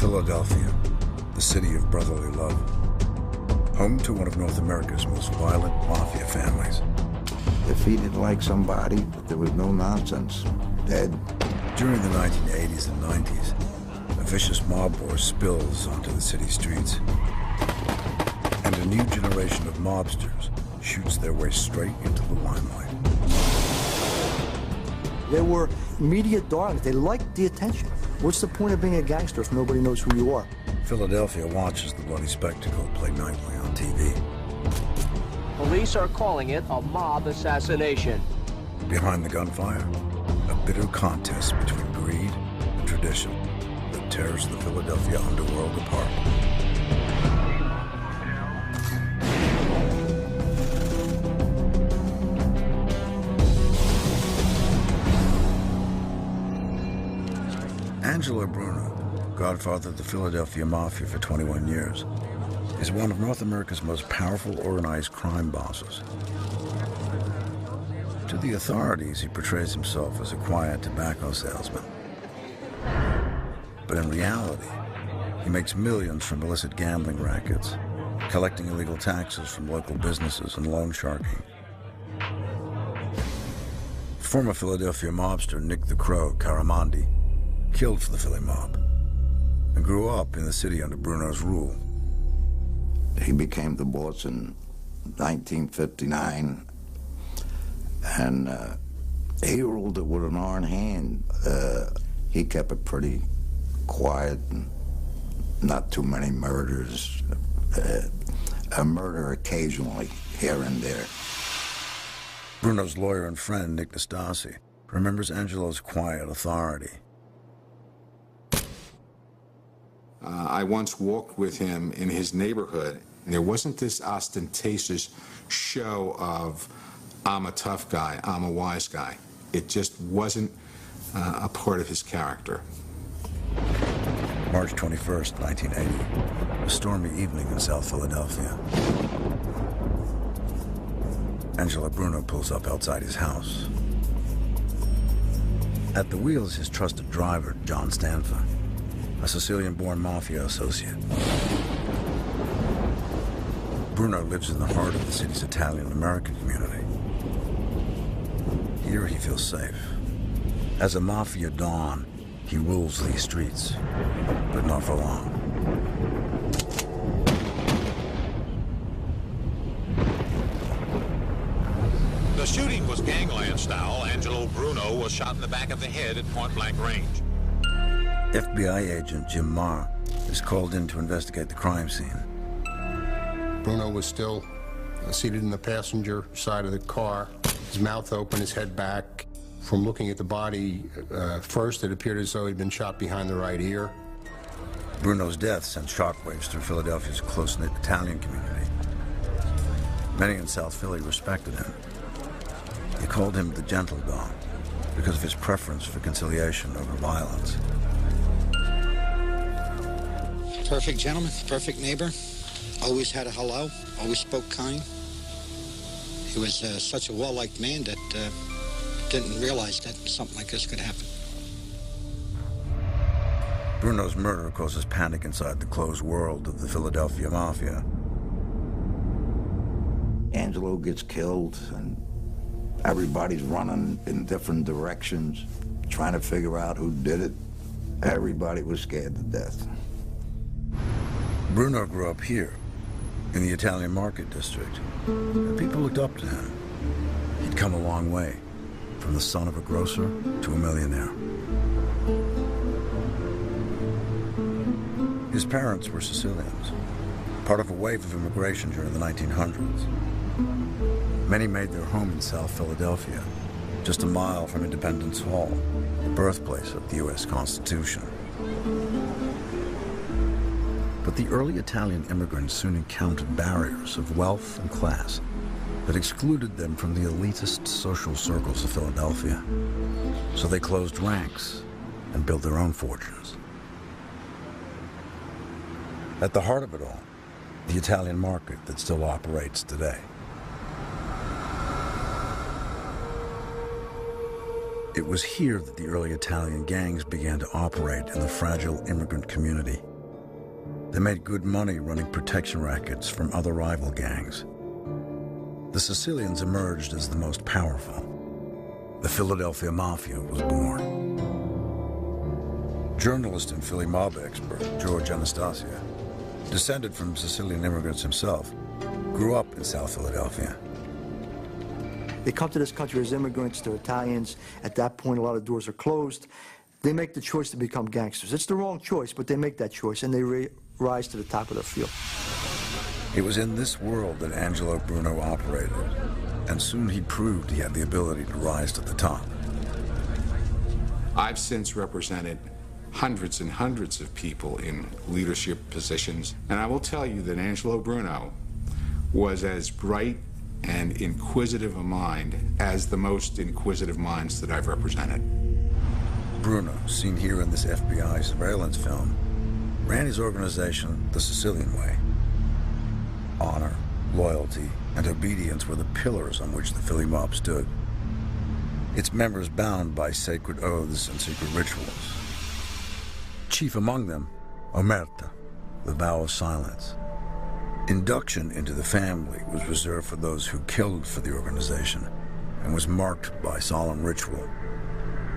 Philadelphia, the city of brotherly love, home to one of North America's most violent mafia families. If he didn't like somebody, there was no nonsense. Dead. During the 1980s and 90s, a vicious mob war spills onto the city streets, and a new generation of mobsters shoots their way straight into the limelight. They were media darlings. They liked the attention. What's the point of being a gangster if nobody knows who you are? Philadelphia watches the bloody spectacle play nightly on TV. Police are calling it a mob assassination. Behind the gunfire, a bitter contest between greed and tradition that tears the Philadelphia underworld apart. Angelo Bruno, godfather of the Philadelphia Mafia for 21 years, is one of North America's most powerful organized crime bosses. To the authorities, he portrays himself as a quiet tobacco salesman. But in reality, he makes millions from illicit gambling rackets, collecting illegal taxes from local businesses and loan sharking. Former Philadelphia mobster Nick the Crow Caramandi killed for the Philly mob and grew up in the city under Bruno's rule. He became the boss in 1959, and he ruled it with an iron hand. He kept it pretty quiet, and not too many murders. A murder occasionally, here and there. Bruno's lawyer and friend, Nick Scarfo, remembers Angelo's quiet authority. I once walked with him in his neighborhood, and there wasn't this ostentatious show of, I'm a tough guy, I'm a wise guy. It just wasn't a part of his character. March 21st, 1980, a stormy evening in South Philadelphia. Angelo Bruno pulls up outside his house. At the wheel is his trusted driver, John Stanfa, a Sicilian-born mafia associate. Bruno lives in the heart of the city's Italian-American community. Here he feels safe. As a mafia don, he rules these streets, but not for long. The shooting was gangland style. Angelo Bruno was shot in the back of the head at point-blank range. FBI agent Jim Marr is called in to investigate the crime scene. Bruno was still seated in the passenger side of the car, his mouth open, his head back. From looking at the body, first it appeared as though he'd been shot behind the right ear. Bruno's death sent shockwaves through Philadelphia's close-knit Italian community. Many in South Philly respected him. They called him the gentle Don because of his preference for conciliation over violence. Perfect gentleman, perfect neighbor, always had a hello, always spoke kind. He was such a well-liked man that didn't realize that something like this could happen. Bruno's murder causes panic inside the closed world of the Philadelphia Mafia. Angelo gets killed, and everybody's running in different directions, trying to figure out who did it. Everybody was scared to death. Bruno grew up here, in the Italian market district, and people looked up to him. He'd come a long way, from the son of a grocer to a millionaire. His parents were Sicilians, part of a wave of immigration during the 1900s. Many made their home in South Philadelphia, just a mile from Independence Hall, the birthplace of the U.S. Constitution. But the early Italian immigrants soon encountered barriers of wealth and class that excluded them from the elitist social circles of Philadelphia. So they closed ranks and built their own fortunes. At the heart of it all, the Italian market that still operates today. It was here that the early Italian gangs began to operate in the fragile immigrant community. They made good money running protection rackets from other rival gangs. The Sicilians emerged as the most powerful. The Philadelphia Mafia was born. Journalist and Philly mob expert George Anastasia, descended from Sicilian immigrants himself, grew up in South Philadelphia. They come to this country as immigrants, they're Italians. At that point, a lot of doors are closed. They make the choice to become gangsters. It's the wrong choice, but they make that choice, and they rise to the top of their field. It was in this world that Angelo Bruno operated, and soon he proved he had the ability to rise to the top. I've since represented hundreds and hundreds of people in leadership positions, and I will tell you that Angelo Bruno was as bright and inquisitive a mind as the most inquisitive minds that I've represented. Bruno, seen here in this FBI surveillance film, ran his organization the Sicilian way. Honor, loyalty, and obedience were the pillars on which the Philly mob stood. Its members bound by sacred oaths and secret rituals. Chief among them, Omerta, the vow of silence. Induction into the family was reserved for those who killed for the organization and was marked by solemn ritual.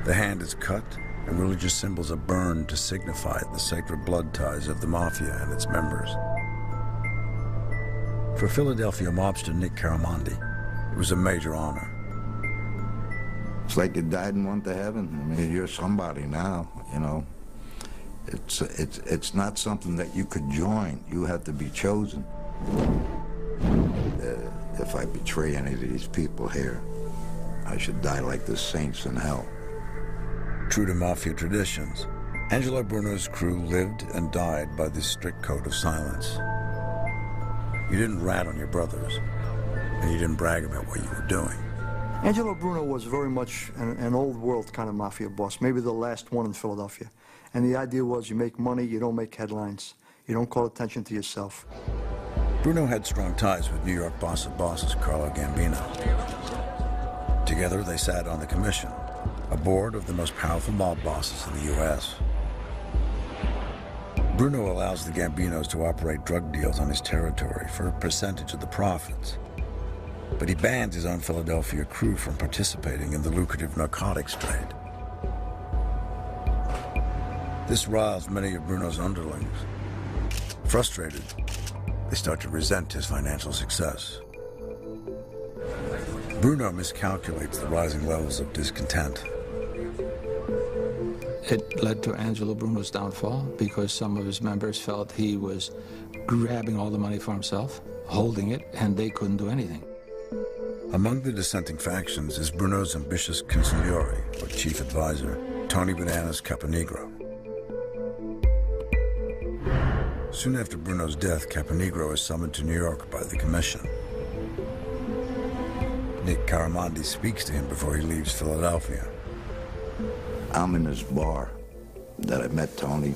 The hand is cut and religious symbols are burned to signify the sacred blood ties of the Mafia and its members. For Philadelphia mobster Nick Caramandi, it was a major honor. It's like you died and went to heaven. I mean, you're somebody now, you know. It's not something that you could join. You have to be chosen. If I betray any of these people here, I should die like the saints in hell. True to Mafia traditions, Angelo Bruno's crew lived and died by this strict code of silence. You didn't rat on your brothers, and you didn't brag about what you were doing. Angelo Bruno was very much an old world kind of Mafia boss, maybe the last one in Philadelphia. And the idea was you make money, you don't make headlines. You don't call attention to yourself. Bruno had strong ties with New York boss of bosses Carlo Gambino. Together they sat on the commission, a board of the most powerful mob bosses in the U.S. Bruno allows the Gambinos to operate drug deals on his territory for a percentage of the profits. But he bans his own Philadelphia crew from participating in the lucrative narcotics trade. This riles many of Bruno's underlings. Frustrated, they start to resent his financial success. Bruno miscalculates the rising levels of discontent. It led to Angelo Bruno's downfall because some of his members felt he was grabbing all the money for himself, holding it, and they couldn't do anything. Among the dissenting factions is Bruno's ambitious consigliere, or chief advisor, Tony Bananas Caponegro. Soon after Bruno's death, Caponegro is summoned to New York by the commission. Nick Caramandi speaks to him before he leaves Philadelphia. I'm in this bar that I met Tony,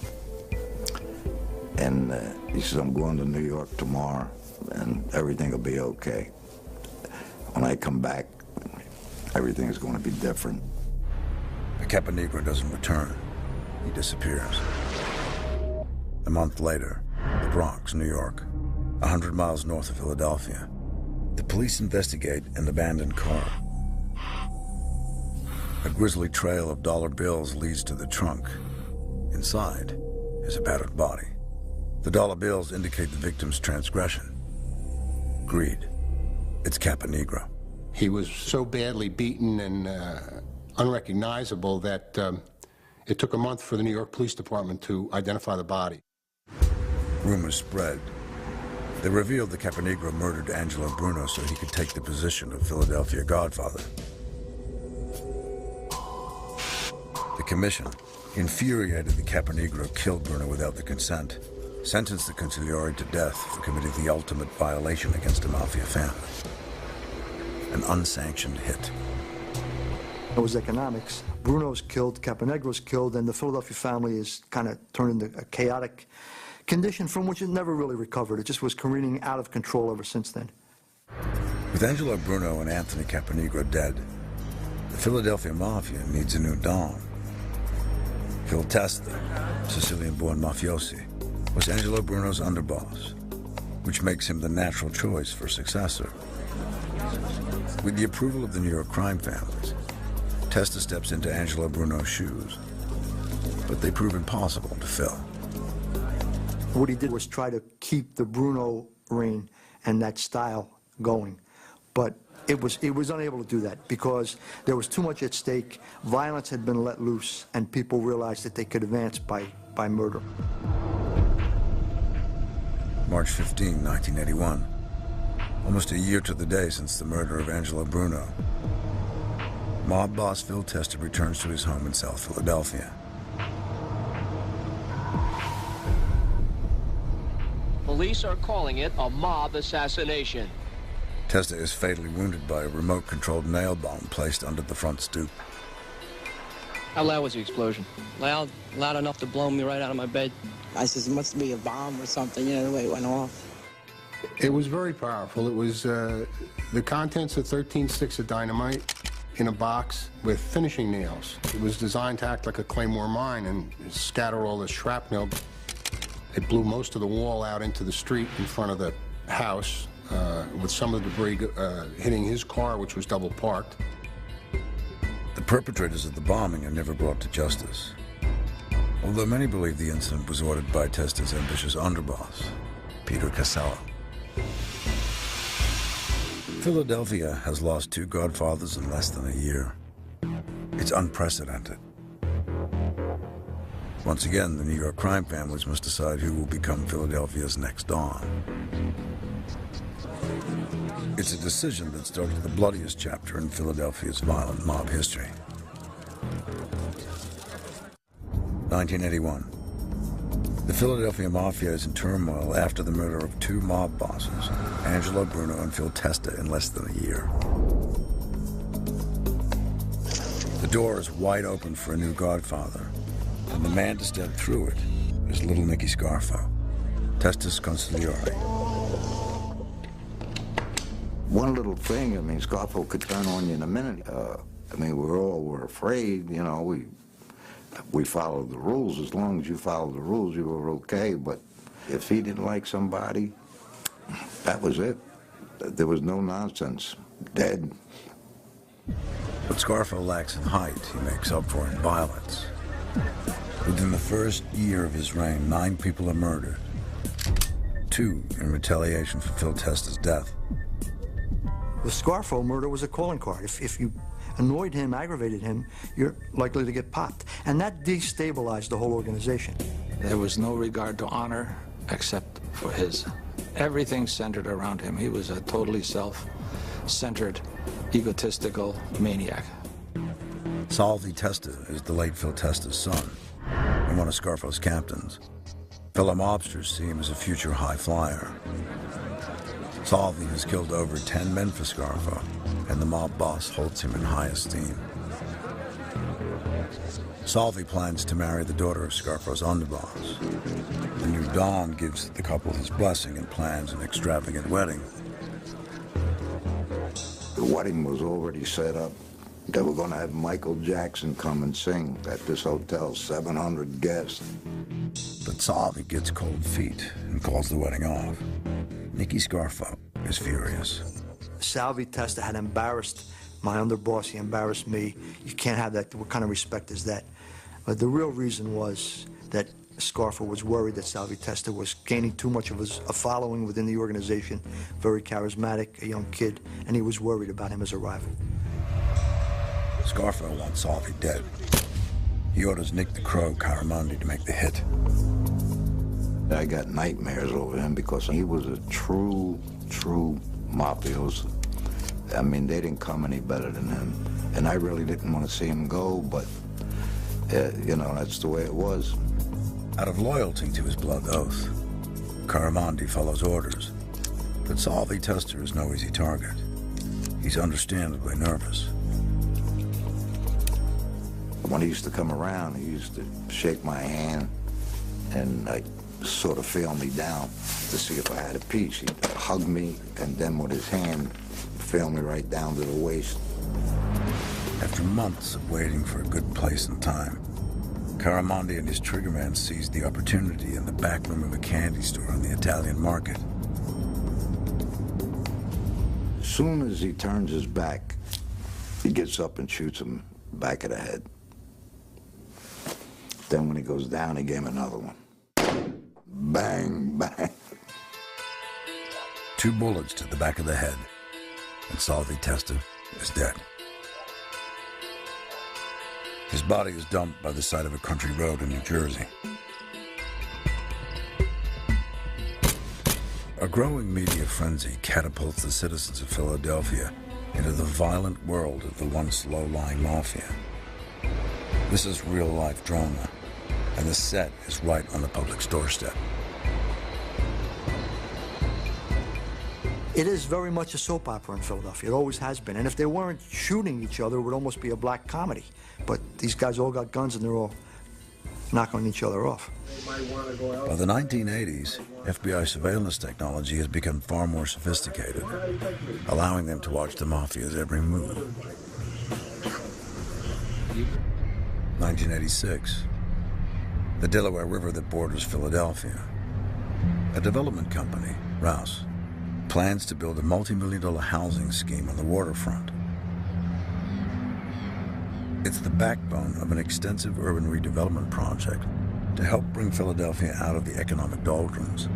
and he says, I'm going to New York tomorrow, and everything will be okay. When I come back, everything is going to be different. But Caponegro doesn't return. He disappears. A month later, the Bronx, New York, 100 miles north of Philadelphia. The police investigate an abandoned car. A grisly trail of dollar bills leads to the trunk. Inside is a battered body. The dollar bills indicate the victim's transgression. Greed. It's Caponegro. He was so badly beaten and unrecognizable that it took a month for the New York Police Department to identify the body. Rumors spread. They revealed that Caponegro murdered Angelo Bruno so he could take the position of Philadelphia Godfather. The commission, infuriated that Caponegro killed Bruno without the consent, sentenced the consigliere to death for committing the ultimate violation against a Mafia family. An unsanctioned hit. It was economics. Bruno's killed, Caponegro's killed, and the Philadelphia family is kind of turned into a chaotic condition from which it never really recovered. It just was careening out of control ever since then. With Angelo Bruno and Anthony Caponegro dead, the The Philadelphia Mafia needs a new Don. Phil Testa, Sicilian-born mafiosi, was Angelo Bruno's underboss, which makes him the natural choice for successor. With the approval of the New York crime families, Testa steps into Angelo Bruno's shoes, but they prove impossible to fill. What he did was try to keep the Bruno reign and that style going, but it was unable to do that because there was too much at stake. Violence had been let loose, and people realized that they could advance by murder. March 15, 1981. Almost a year to the day since the murder of Angelo Bruno. Mob boss Phil Testa returns to his home in South Philadelphia. Police are calling it a mob assassination. Testa is fatally wounded by a remote-controlled nail bomb placed under the front stoop. How loud was the explosion? Loud enough to blow me right out of my bed. I said, it must be a bomb or something, you know, the way it went off. It was very powerful. It was the contents of 13 sticks of dynamite in a box with finishing nails. It was designed to act like a claymore mine and scatter all the shrapnel. It blew most of the wall out into the street in front of the house, with some of the debris hitting his car, which was double parked. The perpetrators of the bombing are never brought to justice, although many believe the incident was ordered by Testa's ambitious underboss, Peter Casella. Philadelphia has lost 2 godfathers in less than a year. It's unprecedented. Once again, the New York crime families must decide who will become Philadelphia's next Don. It's a decision that started the bloodiest chapter in Philadelphia's violent mob history. 1981. The Philadelphia Mafia is in turmoil after the murder of 2 mob bosses, Angelo Bruno and Phil Testa, in less than a year. The door is wide open for a new godfather, and the man to step through it is little Nicky Scarfo, Testa's consigliere. One little thing, I mean, Scarfo could turn on you in a minute. I mean, we all were afraid, you know, we followed the rules. As long as you followed the rules, you were okay. But if he didn't like somebody, that was it. There was no nonsense. Dead. What Scarfo lacks in height, he makes up for in violence. Within the first year of his reign, 9 people are murdered. 2 in retaliation for Phil Testa's death. The Scarfo murder was a calling card. If you annoyed him, aggravated him, you're likely to get popped. And that destabilized the whole organization. There was no regard to honor except for his. Everything centered around him. He was a totally self-centered, egotistical maniac. Salvi Testa is the late Phil Testa's son and one of Scarfo's captains. Fellow mobsters see him as a future high flyer. Salvi has killed over 10 men for Scarfo, and the mob boss holds him in high esteem. Salvi plans to marry the daughter of Scarfo's underboss. The new Don gives the couple his blessing and plans an extravagant wedding. The wedding was already set up. They were going to have Michael Jackson come and sing at this hotel, 700 guests. But Salvi gets cold feet and calls the wedding off. Nicky Scarfo is furious. Salvi Testa had embarrassed my underboss. He embarrassed me. You can't have that. What kind of respect is that? But the real reason was that Scarfo was worried that Salvi Testa was gaining too much of a following within the organization, very charismatic, a young kid, and he was worried about him as a rival. Scarfo wants Salvi dead. He orders Nick the Crow Caramandi to make the hit. I got nightmares over him because he was a true mafioso. I mean, they didn't come any better than him. And I really didn't want to see him go, but, you know, that's the way it was. Out of loyalty to his blood oath, Caramandi follows orders. But Salvi Testa is no easy target. He's understandably nervous. When he used to come around, he used to shake my hand and sort of feel me down to see if I had a piece. He'd hug me and then with his hand feel me right down to the waist. After months of waiting for a good place and time, Caramandi and his triggerman seized the opportunity in the back room of a candy store on the Italian market. As soon as he turns his back, he gets up and shoots him back of the head. Then when he goes down, he gave him another one. Bang, bang. 2 bullets to the back of the head, and Salvi Testa is dead. His body is dumped by the side of a country road in New Jersey. A growing media frenzy catapults the citizens of Philadelphia into the violent world of the once low-lying mafia. This is real-life drama, and the set is right on the public's doorstep. It is very much a soap opera in Philadelphia. It always has been. And if they weren't shooting each other, it would almost be a black comedy. But these guys all got guns and they're all knocking each other off. By the 1980s, FBI surveillance technology has become far more sophisticated, allowing them to watch the mafia's every move. 1986, the Delaware River that borders Philadelphia. A development company, Rouse, plans to build a multi-million-dollar housing scheme on the waterfront. It's the backbone of an extensive urban redevelopment project to help bring Philadelphia out of the economic doldrums.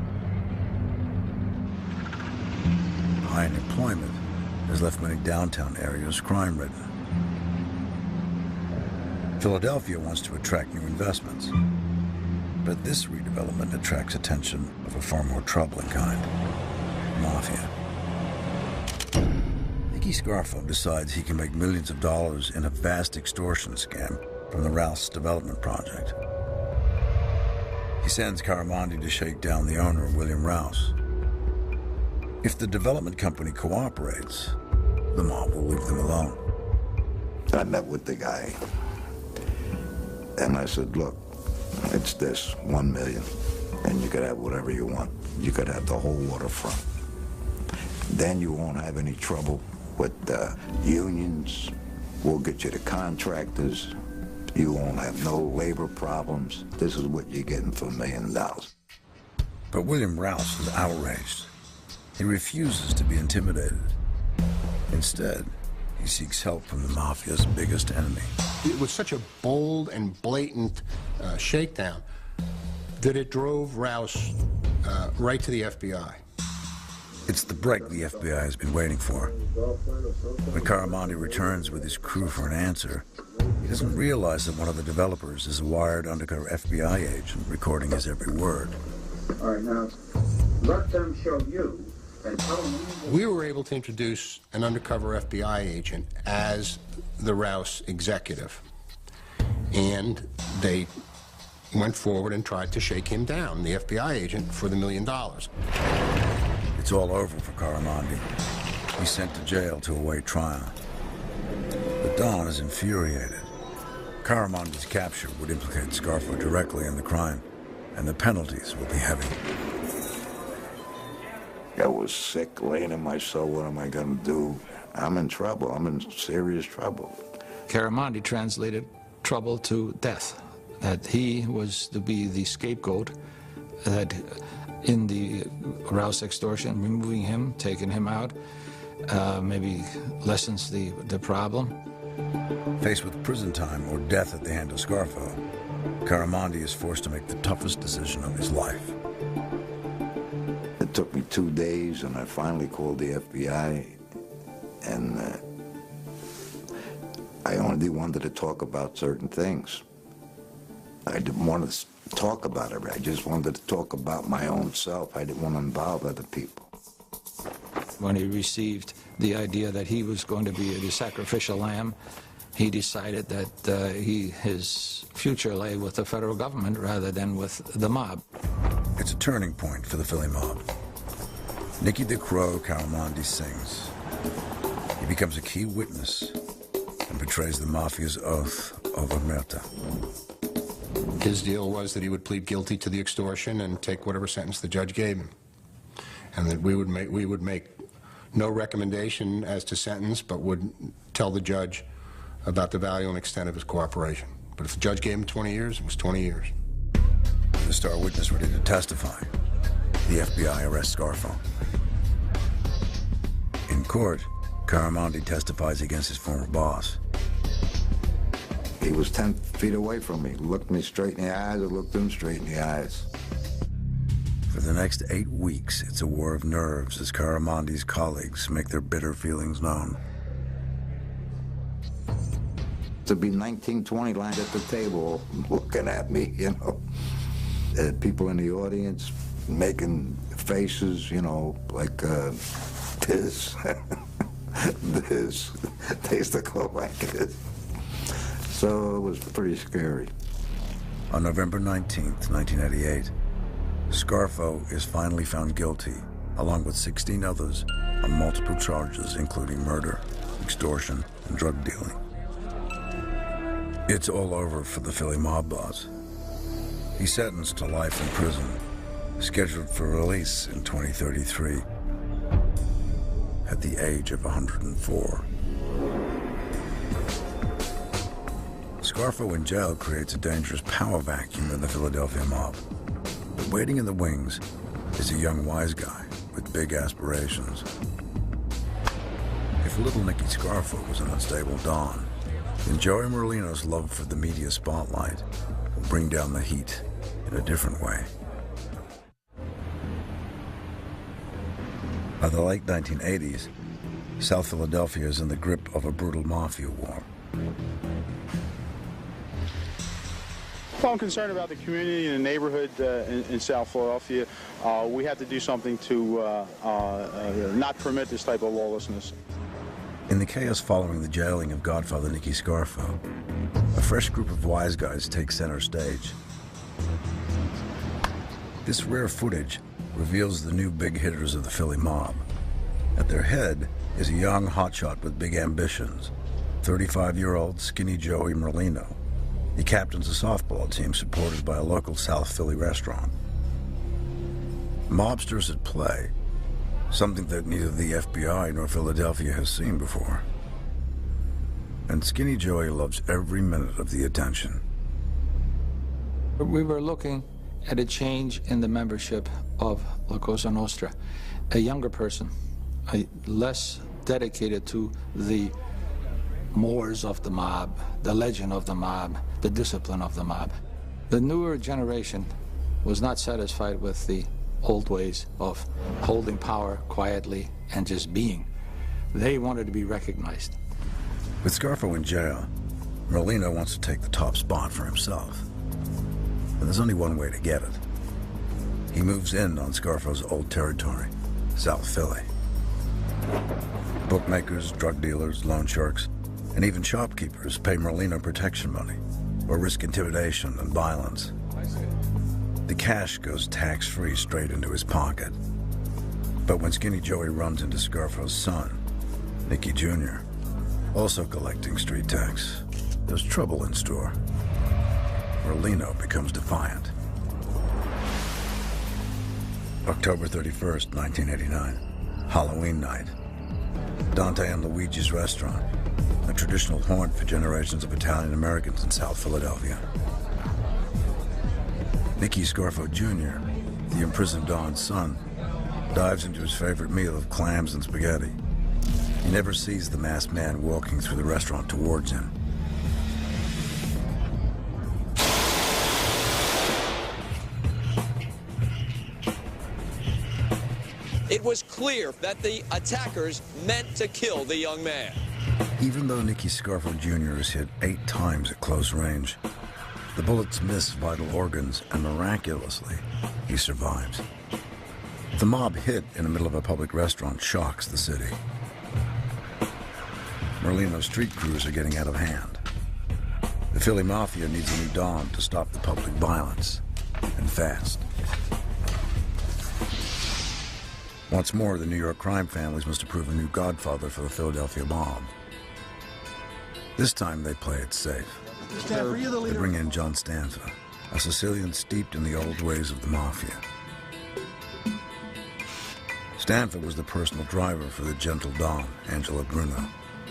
High unemployment has left many downtown areas crime-ridden. Philadelphia wants to attract new investments, but this redevelopment attracts attention of a far more troubling kind: mafia. Nicky Scarfo decides he can make millions of dollars in a vast extortion scam from the Rouse development project. He sends Caramandi to shake down the owner, William Rouse. If the development company cooperates, the mob will leave them alone. I met with the guy, and I said, look, it's this, $1 million, and you could have whatever you want. You could have the whole waterfront. Then you won't have any trouble with unions. We'll get you the contractors. You won't have no labor problems. This is what you're getting for $1 million. But William Rouse is outraged. He refuses to be intimidated. Instead, he seeks help from the mafia's biggest enemy. It was such a bold and blatant shakedown that it drove Rouse right to the FBI. It's the break the FBI has been waiting for. When Caramandi returns with his crew for an answer, he doesn't realize that one of the developers is a wired undercover FBI agent recording his every word. All right, now, let them show you and tell them. We were able to introduce an undercover FBI agent as the Rouse executive, and they went forward and tried to shake him down, the FBI agent, for the $1 million. It's all over for Caramandi. He's sent to jail to await trial. But Don is infuriated. Caramandi's capture would implicate Scarfo directly in the crime, and the penalties will be heavy. I was sick, laying in my cell. What am I going to do? I'm in trouble. I'm in serious trouble. Caramandi translated trouble to death, that he was to be the scapegoat, that in the Rouse extortion, removing him, taking him out, maybe lessens the problem. Faced with prison time or death at the hand of Scarfo, Caramandi is forced to make the toughest decision of his life. It took me 2 days, and I finally called the FBI, and I only wanted to talk about certain things. I didn't want to talk about it. I just wanted to talk about my own self. I didn't want to involve other people. When he received the idea that he was going to be the sacrificial lamb, he decided that his future lay with the federal government rather than with the mob. It's a turning point for the Philly mob. Nicky the Crow Caramandi sings. He becomes a key witness and betrays the mafia's oath over Merta. His deal was that he would plead guilty to the extortion and take whatever sentence the judge gave him, and that we would make no recommendation as to sentence, but would tell the judge about the value and extent of his cooperation. But if the judge gave him 20 years, it was 20 years. The star witness ready to testify. The FBI arrests Scarfo. In court, Caramondi testifies against his former boss. He was 10 feet away from me, looked me straight in the eyes, I looked him straight in the eyes. For the next 8 weeks, it's a war of nerves as Caramondi's colleagues make their bitter feelings known. To be 19, 20 lined at the table looking at me, you know. People in the audience making faces, you know, like this, this. They used to go like this. So it was pretty scary. On November 19th, 1988, Scarfo is finally found guilty, along with 16 others, on multiple charges, including murder, extortion, and drug dealing. It's all over for the Philly mob boss. He's sentenced to life in prison, scheduled for release in 2033, at the age of 104. Scarfo in jail creates a dangerous power vacuum in the Philadelphia mob. But waiting in the wings is a young wise guy with big aspirations. If little Nicky Scarfo was an unstable don, then Joey Merlino's love for the media spotlight will bring down the heat in a different way. By the late 1980s, South Philadelphia is in the grip of a brutal mafia war. Well, I'm concerned about the community and the neighborhood in South Philadelphia. We have to do something to not permit this type of lawlessness. In the chaos following the jailing of Godfather Nicky Scarfo, a fresh group of wise guys takes center stage. This rare footage reveals the new big hitters of the Philly mob. At their head is a young hotshot with big ambitions, 35-year-old skinny Joey Merlino. He captains a softball team supported by a local South Philly restaurant. Mobsters at play, something that neither the FBI nor Philadelphia has seen before. And Skinny Joey loves every minute of the attention. We were looking at a change in the membership of La Cosa Nostra, a younger person, less dedicated to the mores of the mob, the legend of the mob, the discipline of the mob. The newer generation was not satisfied with the old ways of holding power quietly and just being. They wanted to be recognized. With Scarfo in jail, Merlino wants to take the top spot for himself. But there's only one way to get it. He moves in on Scarfo's old territory, South Philly. Bookmakers, drug dealers, loan sharks, and even shopkeepers pay Merlino protection money or risk intimidation and violence. The cash goes tax-free straight into his pocket. But when Skinny Joey runs into Scarfo's son, Nicky Jr., also collecting street tax, there's trouble in store. Merlino becomes defiant. October 31st, 1989, Halloween night. Dante and Luigi's restaurant, a traditional haunt for generations of Italian Americans in South Philadelphia. Nicky Scarfo Jr., the imprisoned Don's son, dives into his favorite meal of clams and spaghetti. He never sees the masked man walking through the restaurant towards him. It was clear that the attackers meant to kill the young man. Even though Nicky Scarfo Jr. is hit 8 times at close range, the bullets miss vital organs, and miraculously, he survives. The mob hit in the middle of a public restaurant shocks the city. Merlino's street crews are getting out of hand. The Philly Mafia needs a new Don to stop the public violence, and fast. Once more, the New York crime families must approve a new godfather for the Philadelphia mob. This time, they play it safe. They bring in John Stanfa, a Sicilian steeped in the old ways of the Mafia. Stanfa was the personal driver for the gentle Don, Angelo Bruno,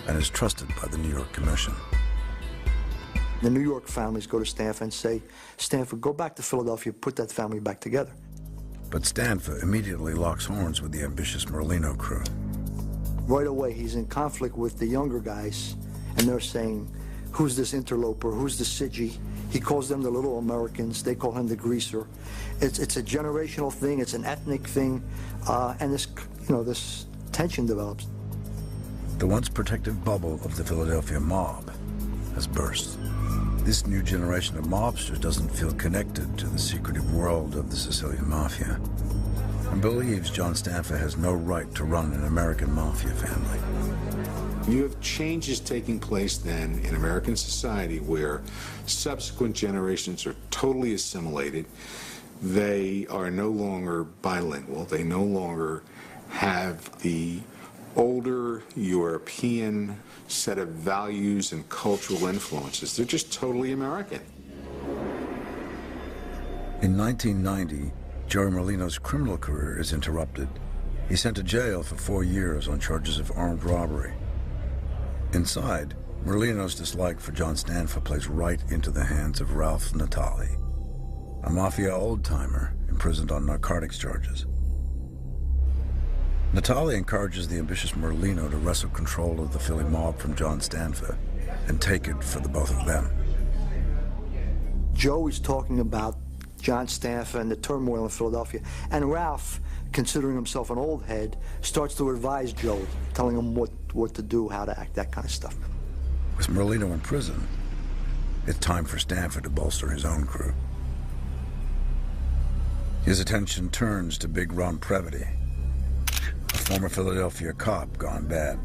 and is trusted by the New York Commission. The New York families go to Stanford and say, Stanford, go back to Philadelphia, put that family back together. But Stanford immediately locks horns with the ambitious Merlino crew. Right away, he's in conflict with the younger guys, and they're saying, who's this interloper, who's the Sidgy? He calls them the little Americans, they call him the greaser. It's a generational thing, it's an ethnic thing, and this tension develops. The once protective bubble of the Philadelphia mob has burst. This new generation of mobsters doesn't feel connected to the secretive world of the Sicilian Mafia and believes John Stanford has no right to run an American Mafia family. You have changes taking place then in American society where subsequent generations are totally assimilated. They are no longer bilingual. They no longer have the older European set of values and cultural influences. They're just totally American. In 1990, Joey Merlino's criminal career is interrupted. He's sent to jail for 4 years on charges of armed robbery. Inside, Merlino's dislike for John Stanford plays right into the hands of Ralph Natali, a Mafia old-timer imprisoned on narcotics charges. Natali encourages the ambitious Merlino to wrestle control of the Philly mob from John Stanford and take it for the both of them. Joe is talking about John Stanford and the turmoil in Philadelphia, and Ralph, considering himself an old head, starts to advise Joe, telling him what to do, how to act, that kind of stuff. With Merlino in prison, it's time for Stanford to bolster his own crew. His attention turns to Big Ron Previty, a former Philadelphia cop gone bad.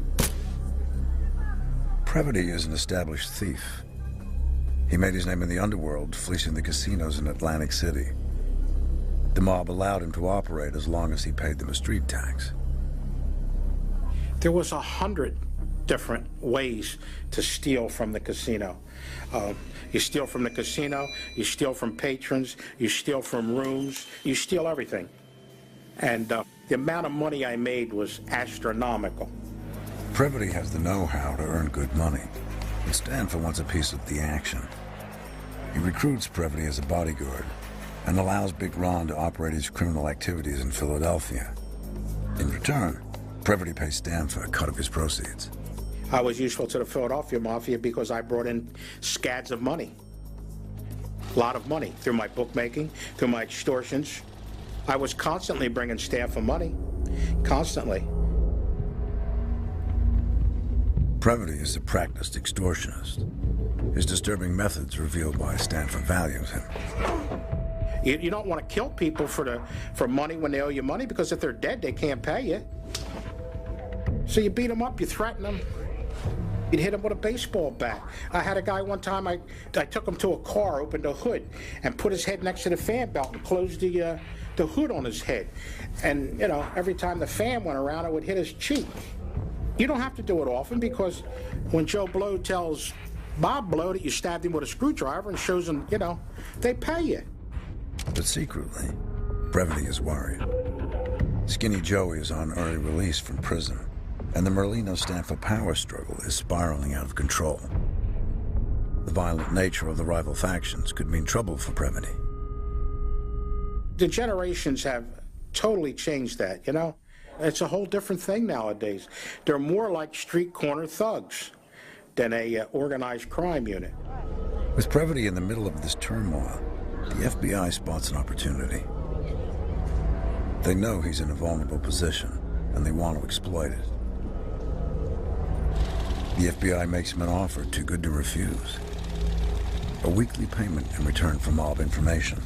Previty is an established thief. He made his name in the underworld, fleecing the casinos in Atlantic City. The mob allowed him to operate as long as he paid them a street tax. There was 100 different ways to steal from the casino. You steal from the casino, you steal from patrons, you steal from rooms, you steal everything. And the amount of money I made was astronomical. Previty has the know-how to earn good money, but Stanford wants a piece of the action. He recruits Previty as a bodyguard and allows Big Ron to operate his criminal activities in Philadelphia. In return, Previty pays Stanford a cut of his proceeds. I was useful to the Philadelphia Mafia because I brought in scads of money. A lot of money through my bookmaking, through my extortions. I was constantly bringing Stanford money, constantly. Previty is a practiced extortionist. His disturbing methods reveal why Stanford values him. You don't want to kill people for money when they owe you money, because if they're dead, they can't pay you. So you beat them up, you threaten them. You'd hit him with a baseball bat. I had a guy one time, I took him to a car, opened the hood, and put his head next to the fan belt and closed the hood on his head. And, you know, every time the fan went around, it would hit his cheek. You don't have to do it often, because when Joe Blow tells Bob Blow that you stabbed him with a screwdriver and shows him, you know, they pay you. But secretly, Previty is worried. Skinny Joey is on early release from prison, and the Merlino-Stanford power struggle is spiraling out of control. The violent nature of the rival factions could mean trouble for Previty. The generations have totally changed that, you know? It's a whole different thing nowadays. They're more like street corner thugs than a organized crime unit. With Previty in the middle of this turmoil, the FBI spots an opportunity. They know he's in a vulnerable position, and they want to exploit it. The FBI makes him an offer too good to refuse. A weekly payment in return for mob information.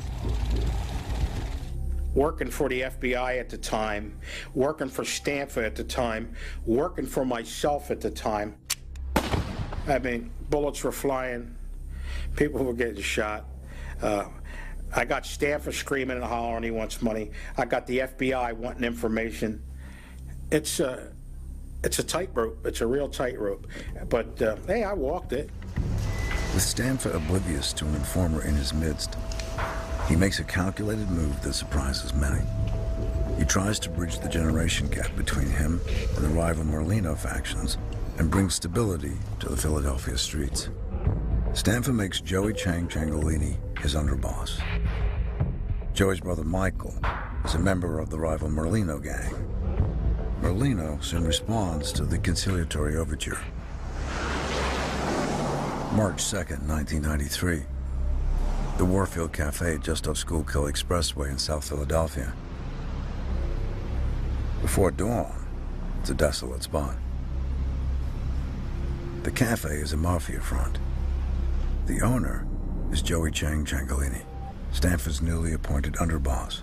Working for the FBI at the time, working for Stanford at the time, working for myself at the time. I mean, bullets were flying, people were getting shot. I got Stanford screaming and hollering he wants money. I got the FBI wanting information. It's a tightrope. It's a real tightrope. But, hey, I walked it. With Stanford oblivious to an informer in his midst, he makes a calculated move that surprises many. He tries to bridge the generation gap between him and the rival Merlino factions and bring stability to the Philadelphia streets. Stanfa makes Joey Ciangciangolini his underboss. Joey's brother Michael is a member of the rival Merlino gang. Merlino soon responds to the conciliatory overture. March 2nd, 1993. The Warfield Cafe just off Schuylkill Expressway in South Philadelphia. Before dawn, it's a desolate spot. The cafe is a mafia front. The owner is Joey Ciangciangolini, Stanfa's newly appointed underboss.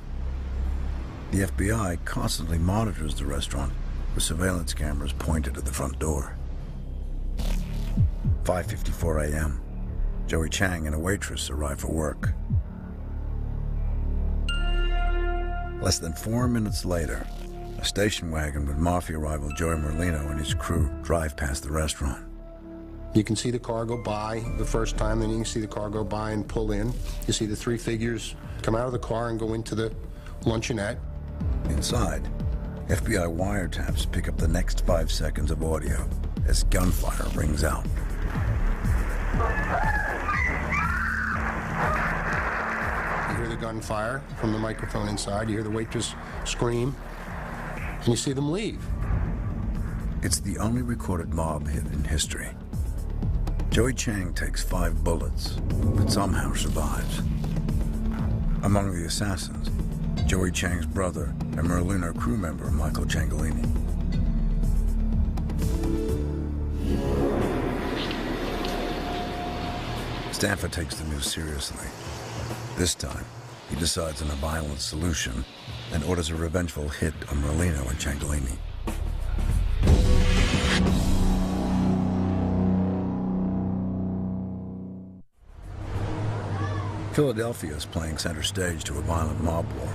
The FBI constantly monitors the restaurant with surveillance cameras pointed at the front door. 5:54 a.m. Joey Chang and a waitress arrive for work. Less than 4 minutes later, a station wagon with mafia rival Joey Merlino and his crew drive past the restaurant. You can see the car go by the first time, then you can see the car go by and pull in. You see the three figures come out of the car and go into the luncheonette. Inside, FBI wiretaps pick up the next 5 seconds of audio as gunfire rings out. You hear the gunfire from the microphone inside. You hear the waitress scream, and you see them leave. It's the only recorded mob hit in history. Joey Chang takes 5 bullets, but somehow survives. Among the assassins, Joey Chang's brother and Merlino crew member Michael Ciangolini. Stanfa takes the news seriously. This time, he decides on a violent solution and orders a revengeful hit on Merlino and Ciangolini. Philadelphia is playing center stage to a violent mob war.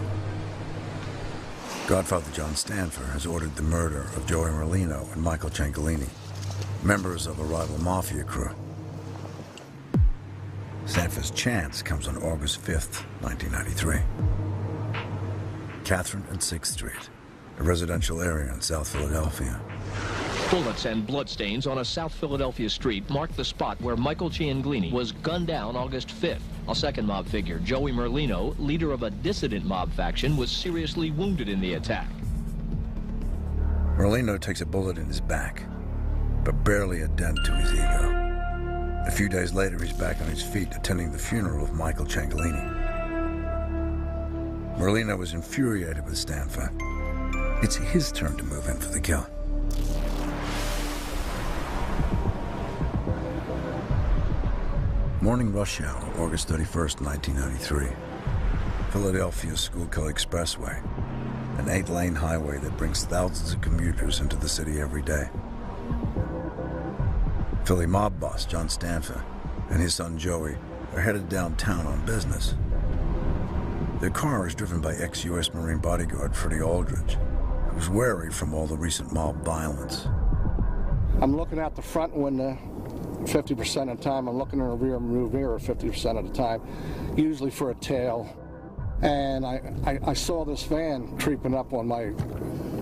Godfather John Stanfa has ordered the murder of Joey Merlino and Michael Ciangolini, members of a rival mafia crew. Stanfa's chance comes on August 5th, 1993. Catherine and 6th Street, a residential area in South Philadelphia. Bullets and bloodstains on a South Philadelphia street marked the spot where Michael Ciangolini was gunned down August 5th. A second mob figure, Joey Merlino, leader of a dissident mob faction, was seriously wounded in the attack. Merlino takes a bullet in his back, but barely a dent to his ego. A few days later, he's back on his feet attending the funeral of Michael Ciangolini. Merlino was infuriated with Stanfa. It's his turn to move in for the kill. Morning rush hour, August 31st, 1993. Philadelphia's Schuylkill Expressway, an 8-lane highway that brings thousands of commuters into the city every day. Philly mob boss John Stanfa and his son Joey are headed downtown on business. Their car is driven by ex-U.S. Marine bodyguard Freddie Aldridge, who's wary from all the recent mob violence. I'm looking out the front window 50% of the time. I'm looking in the rear mirror 50% of the time, usually for a tail. And I saw this van creeping up on my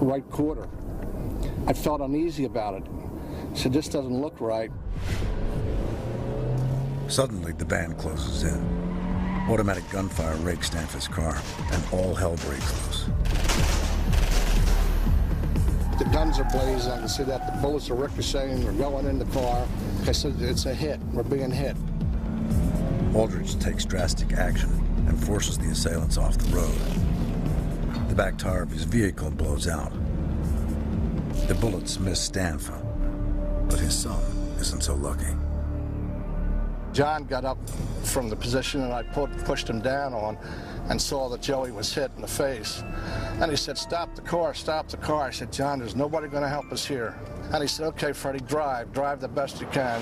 right quarter. I felt uneasy about it. I said, this doesn't look right. Suddenly, the van closes in. Automatic gunfire rakes Stanfa's car, and all hell breaks loose. The guns are blazing. I can see that the bullets are ricocheting. They're going in the car. I said, it's a hit. We're being hit. Aldridge takes drastic action and forces the assailants off the road. The back tire of his vehicle blows out. The bullets miss Stanfa, but his son isn't so lucky. John got up from the position that I pushed him down on and saw that Joey was hit in the face. And he said, stop the car, stop the car. I said, John, there's nobody going to help us here. And he said, okay, Freddie, drive the best you can.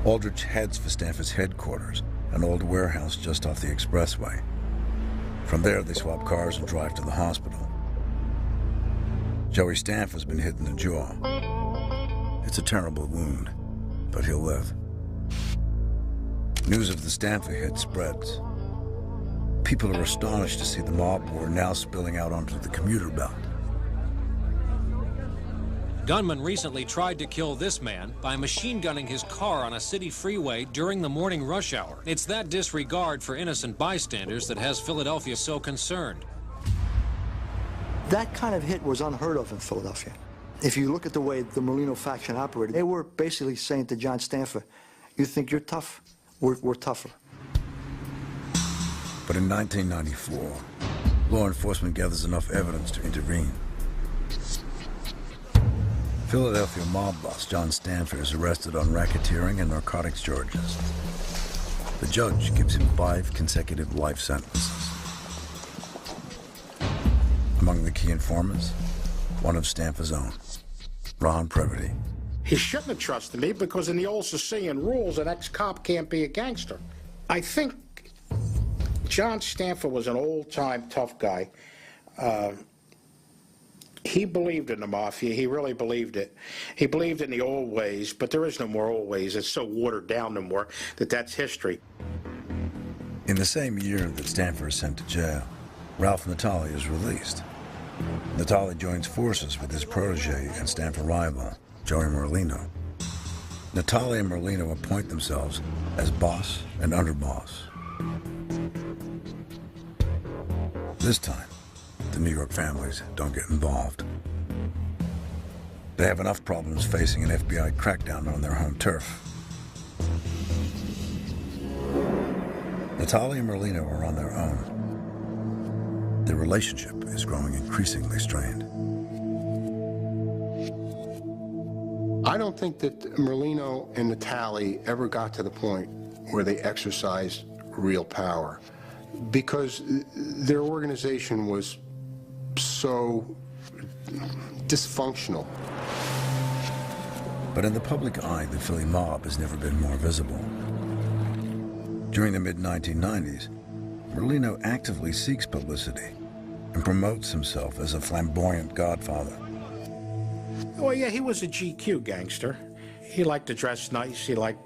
Aldridge heads for Stanfa's headquarters, an old warehouse just off the expressway. From there, they swap cars and drive to the hospital. Joey Stanfa's been hit in the jaw. It's a terrible wound, but he'll live. News of the Stanfa hit spreads. People are astonished to see the mob war now spilling out onto the commuter belt. Gunmen recently tried to kill this man by machine gunning his car on a city freeway during the morning rush hour. It's that disregard for innocent bystanders that has Philadelphia so concerned. That kind of hit was unheard of in Philadelphia. If you look at the way the Merlino faction operated, they were basically saying to John Stanford, you think you're tough? We're tougher. But in 1994, law enforcement gathers enough evidence to intervene. Philadelphia mob boss John Stanford is arrested on racketeering and narcotics charges. The judge gives him 5 consecutive life sentences. Among the key informants, one of Stanford's own, Ron Previty. He shouldn't have trusted me because in the old Sicilian rules, an ex-cop can't be a gangster. I think John Stanford was an old-time tough guy. He believed in the Mafia. He really believed it. He believed in the old ways, but there is no more old ways. It's so watered down no more that that's history. In the same year that Stanford is sent to jail, Ralph Natale is released. Natale joins forces with his protege and Stanford rival, Joey Merlino. Natale and Merlino appoint themselves as boss and underboss. This time, the New York families don't get involved. They have enough problems facing an FBI crackdown on their home turf. Natale and Merlino are on their own. Their relationship is growing increasingly strained. I don't think that Merlino and Natale ever got to the point where they exercised real power, because their organization was so dysfunctional. But in the public eye, the Philly mob has never been more visible. During the mid-1990s, Merlino actively seeks publicity and promotes himself as a flamboyant godfather. Well, yeah, he was a GQ gangster. He liked to dress nice. He liked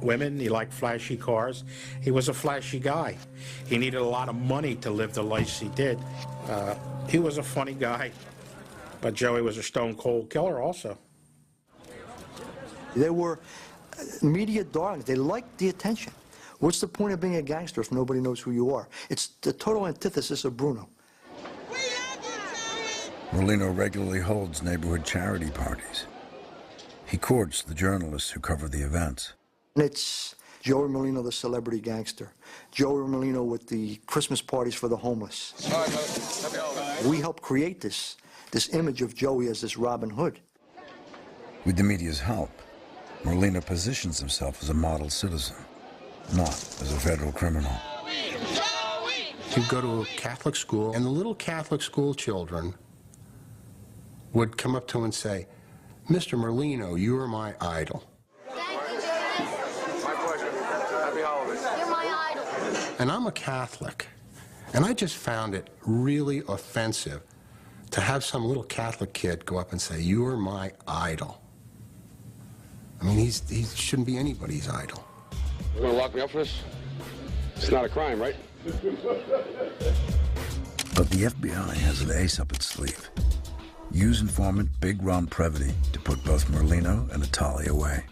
women. He liked flashy cars. He was a flashy guy. He needed a lot of money to live the life he did. He was a funny guy, but Joey was a stone-cold killer also. They were media darlings. They liked the attention. What's the point of being a gangster if nobody knows who you are? It's the total antithesis of Bruno. Merlino regularly holds neighborhood charity parties. He courts the journalists who cover the events. It's Joey Merlino, the celebrity gangster. Joey Merlino with the Christmas parties for the homeless. We helped create this image of Joey as this Robin Hood. With the media's help, Merlino positions himself as a model citizen, not as a federal criminal. He'd go to a Catholic school, and the little Catholic school children would come up to him and say, "Mr. Merlino, you are my idol." And I'm a Catholic, and I just found it really offensive to have some little Catholic kid go up and say, "You are my idol." I mean, he shouldn't be anybody's idol. You're gonna lock me up for this? It's not a crime, right? But the FBI has an ace up its sleeve. Use informant Big Ron Previty to put both Merlino and Natale away.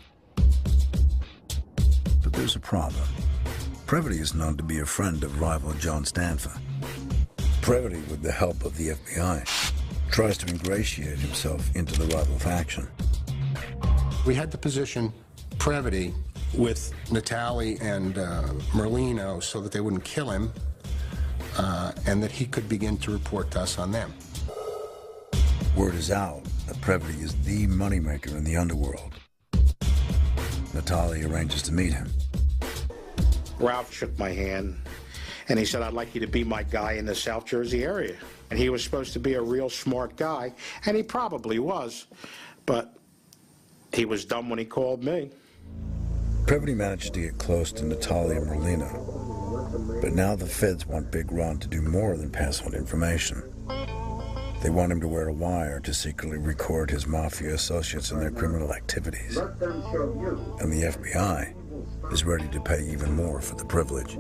But there's a problem. Previty is known to be a friend of rival John Stanford. Previty, with the help of the FBI, tries to ingratiate himself into the rival faction. We had to position Previty with Natale and Merlino so that they wouldn't kill him, and that he could begin to report to us on them. Word is out that Previty is the moneymaker in the underworld. Natale arranges to meet him. Ralph shook my hand, and he said, "I'd like you to be my guy in the South Jersey area." And he was supposed to be a real smart guy, and he probably was, but he was dumb when he called me. Previty managed to get close to Natale and Merlino, but now the feds want Big Ron to do more than pass on information. They want him to wear a wire to secretly record his mafia associates and their criminal activities. And the FBI is ready to pay even more for the privilege.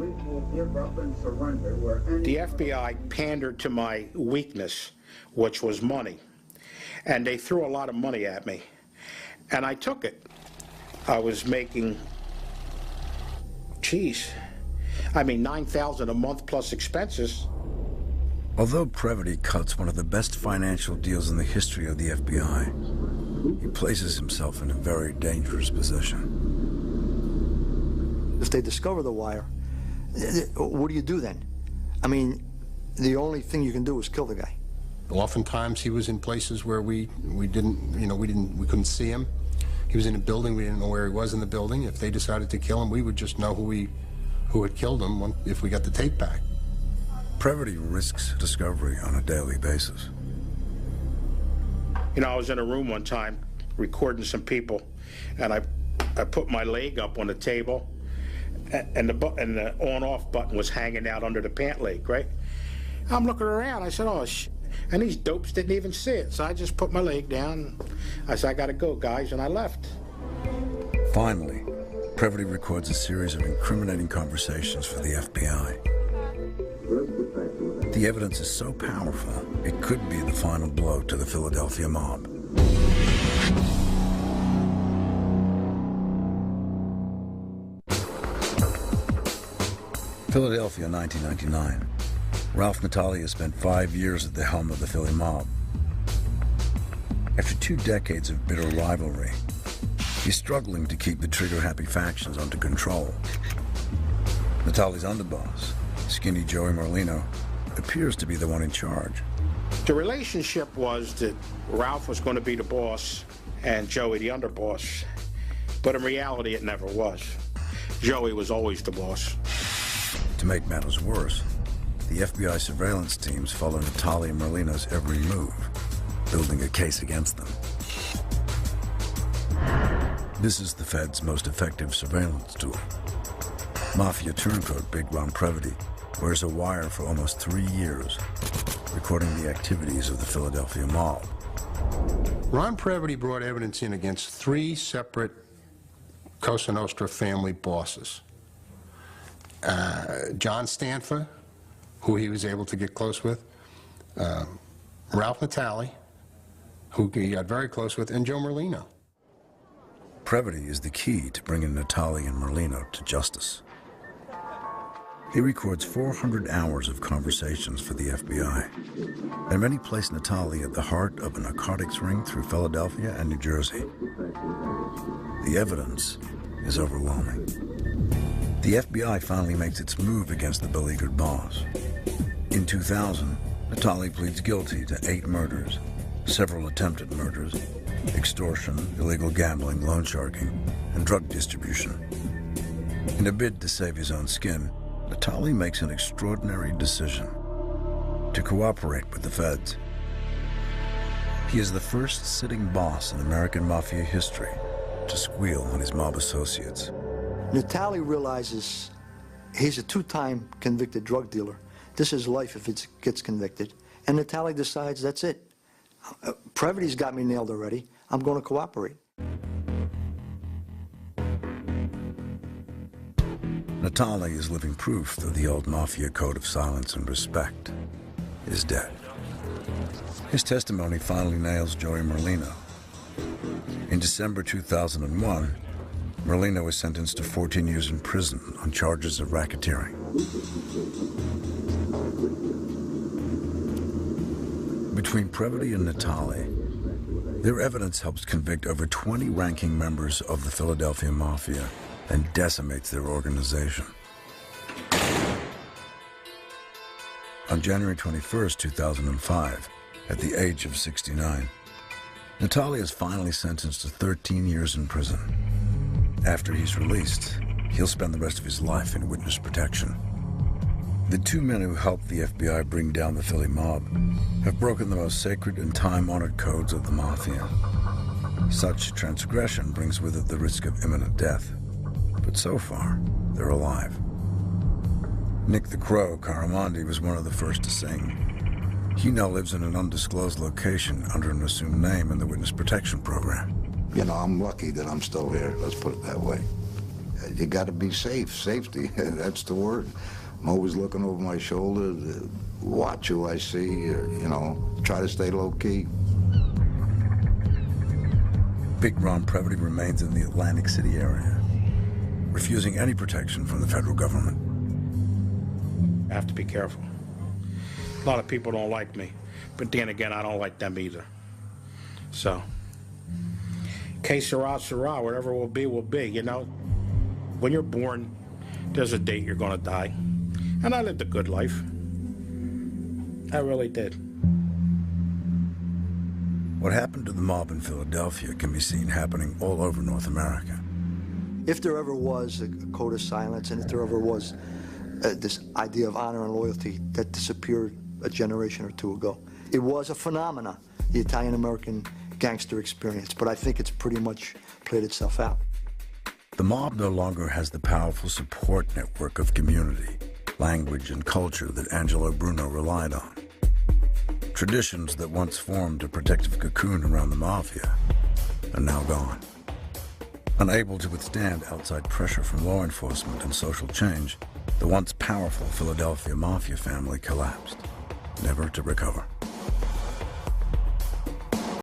The FBI pandered to my weakness, which was money. and they threw a lot of money at me, and I took it. I was making, $9,000 a month plus expenses. Although Previty cuts one of the best financial deals in the history of the FBI, he places himself in a very dangerous position. If they discover the wire, what do you do then? I mean, the only thing you can do is kill the guy. Oftentimes he was in places where we couldn't see him. He was in a building, we didn't know where he was in the building. If they decided to kill him, we would just know who had killed him if we got the tape back. Previty risks discovery on a daily basis. I was in a room one time recording some people, and I put my leg up on the table, and the on-off button was hanging out under the pant leg, right? I'm looking around, I said, oh, and these dopes didn't even see it, so I just put my leg down. I said, I gotta go, guys, and I left. Finally, Previty records a series of incriminating conversations for the FBI. The evidence is so powerful, it could be the final blow to the Philadelphia mob. Philadelphia, 1999. Ralph Natalia spent 5 years at the helm of the Philly mob. After 2 decades of bitter rivalry, he's struggling to keep the trigger-happy factions under control. Natalia's underboss, skinny Joey Merlino, appears to be the one in charge. The relationship was that Ralph was going to be the boss and Joey the underboss. But in reality, it never was. Joey was always the boss. To make matters worse, the FBI surveillance teams follow Natalia and Merlino's every move, building a case against them. This is the Fed's most effective surveillance tool. Mafia turncoat Big Ron Previty wears a wire for almost 3 years, recording the activities of the Philadelphia mob. Ron Previty brought evidence in against 3 separate Cosa Nostra family bosses. John Stanfa, who he was able to get close with, Ralph Natali, who he got very close with, and Joe Merlino. Previty is the key to bringing Natali and Merlino to justice. He records 400 hours of conversations for the FBI, and many place Natali at the heart of a narcotics ring through Philadelphia and New Jersey. The evidence is overwhelming. The FBI finally makes its move against the beleaguered boss. In 2000, Natali pleads guilty to 8 murders, several attempted murders, extortion, illegal gambling, loan sharking, and drug distribution. In a bid to save his own skin, Natali makes an extraordinary decision: to cooperate with the feds. He is the first sitting boss in American Mafia history to squeal on his mob associates. Natali realizes he's a 2-time convicted drug dealer. This is life if it gets convicted. And Natali decides that's it. Previty's got me nailed already. I'm going to cooperate. Natali is living proof that the old Mafia code of silence and respect is dead. His testimony finally nails Joey Merlino. In December 2001, Merlino was sentenced to 14 years in prison on charges of racketeering. Between Previty and Natali, their evidence helps convict over 20 ranking members of the Philadelphia Mafia and decimates their organization. On January 21st, 2005, at the age of 69, Natali is finally sentenced to 13 years in prison. After he's released, he'll spend the rest of his life in witness protection. The 2 men who helped the FBI bring down the Philly mob have broken the most sacred and time-honored codes of the Mafia. Such transgression brings with it the risk of imminent death. But so far, they're alive. Nick the Crow Caramandi was one of the first to sing. He now lives in an undisclosed location under an assumed name in the witness protection program. You know, I'm lucky that I'm still here, let's put it that way. You gotta be safe, safety, that's the word. I'm always looking over my shoulder to watch who I see, or, you know, try to stay low-key. Big Ron Previty remains in the Atlantic City area, refusing any protection from the federal government. I have to be careful. A lot of people don't like me, but then again, I don't like them either. So, que sera, sera, whatever will be, you know? When you're born, there's a date you're gonna die. And I lived a good life. I really did. What happened to the mob in Philadelphia can be seen happening all over North America. If there ever was a code of silence, and if there ever was this idea of honor and loyalty that disappeared a generation or two ago, it was a phenomena, the Italian-American gangster experience, but I think it's pretty much played itself out. The mob no longer has the powerful support network of community, language, and culture that Angelo Bruno relied on. Traditions that once formed a protective cocoon around the Mafia are now gone. Unable to withstand outside pressure from law enforcement and social change, the once powerful Philadelphia Mafia family collapsed, never to recover.